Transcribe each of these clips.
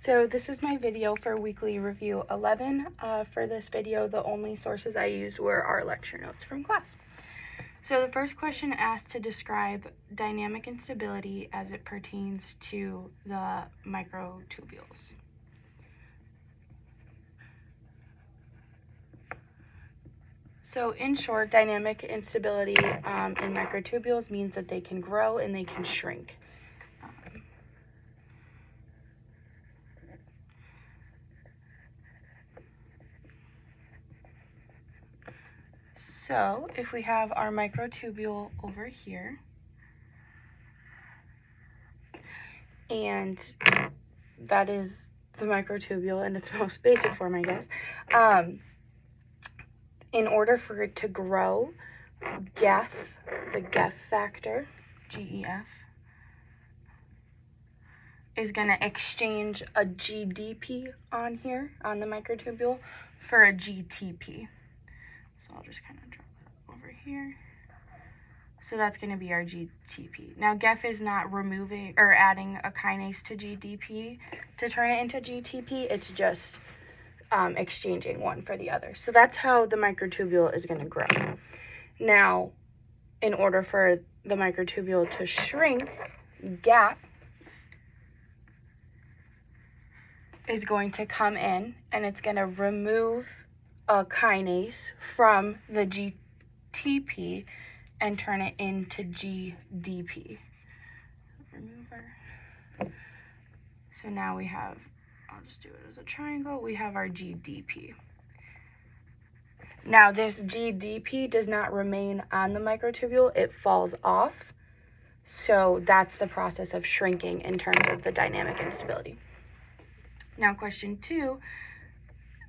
So this is my video for weekly review 11. For this video, the only sources I used were our lecture notes from class. So the first question asked to describe dynamic instability as it pertains to the microtubules. So in short, dynamic instability in microtubules means that they can grow and they can shrink. So if we have our microtubule over here, and that is the microtubule in its most basic form, I guess. In order for it to grow, GEF, the GEF factor, GEF, is going to exchange a GDP on here, on the microtubule, for a GTP. So I'll just kind of draw that over here. So that's going to be our GTP. Now, GEF is not removing or adding a kinase to GDP to turn it into GTP. It's just exchanging one for the other. So that's how the microtubule is going to grow. Now, in order for the microtubule to shrink, GAP is going to come in and it's going to remove a kinase from the GTP and turn it into GDP. So now we have, I'll just do it as a triangle, we have our GDP. Now this GDP does not remain on the microtubule, it falls off. So that's the process of shrinking in terms of the dynamic instability. Now question 2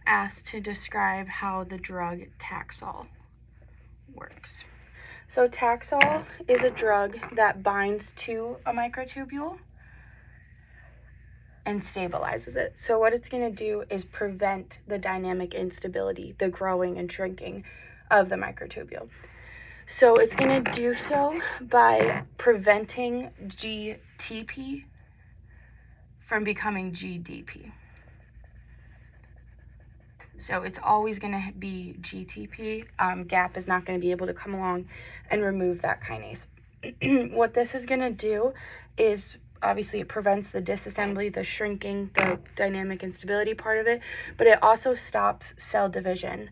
asks to describe how the drug Taxol works. So Taxol is a drug that binds to a microtubule and stabilizes it. So what it's going to do is prevent the dynamic instability, the growing and shrinking of the microtubule. So it's going to do so by preventing GTP from becoming GDP. So it's always going to be GTP. GAP is not going to be able to come along and remove that kinase. What this is going to do is, obviously, it prevents the disassembly, the shrinking, the dynamic instability part of it, but it also stops cell division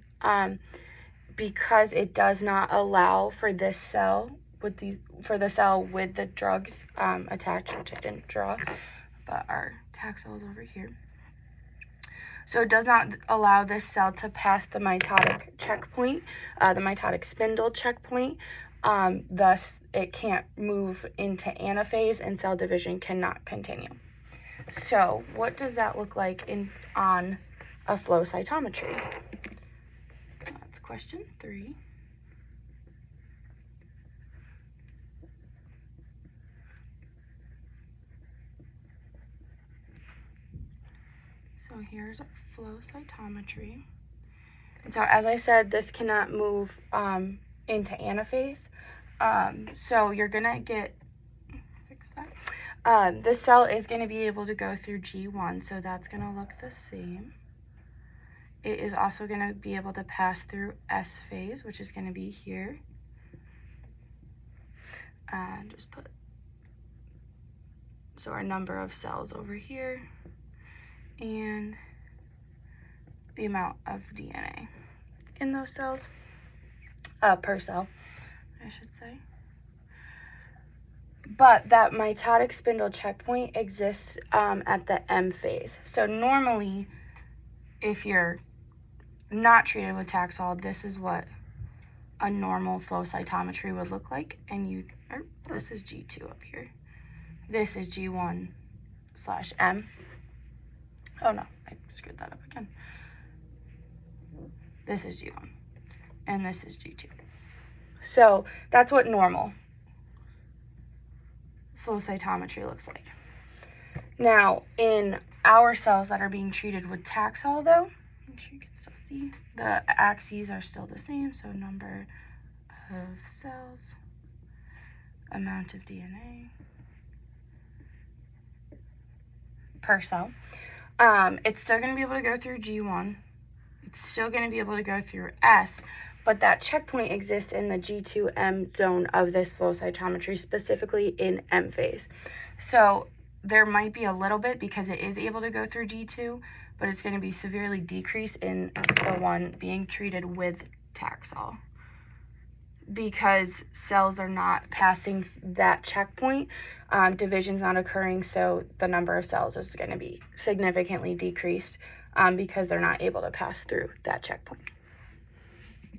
because it does not allow for this cell with the drugs attached, which I didn't draw, but our Taxol is over here. So it does not allow this cell to pass the mitotic checkpoint, the mitotic spindle checkpoint. Thus, it can't move into anaphase and cell division cannot continue. So what does that look like on a flow cytometry? That's question 3. So here's our flow cytometry. And so as I said, this cannot move into anaphase. So you're gonna fix that. This cell is gonna be able to go through G1, so that's gonna look the same. It is also gonna be able to pass through S phase, which is gonna be here. And just put, so our number of cells over here, and the amount of DNA in those cells, per cell, I should say. But that mitotic spindle checkpoint exists at the M phase. So normally, if you're not treated with Taxol, this is what a normal flow cytometry would look like. And this is G2 up here. This is G1/M. Oh no, I screwed that up again. This is G1, and this is G2. So that's what normal flow cytometry looks like. Now, in our cells that are being treated with Taxol, though, make sure you can still see, the axes are still the same, so number of cells, amount of DNA per cell. It's still going to be able to go through G1. It's still going to be able to go through S, but that checkpoint exists in the G2M zone of this flow cytometry, specifically in M phase. So there might be a little bit because it is able to go through G2, but it's going to be severely decreased in the one being treated with Taxol, because cells are not passing that checkpoint. Division's not occurring, so the number of cells is going to be significantly decreased because they're not able to pass through that checkpoint.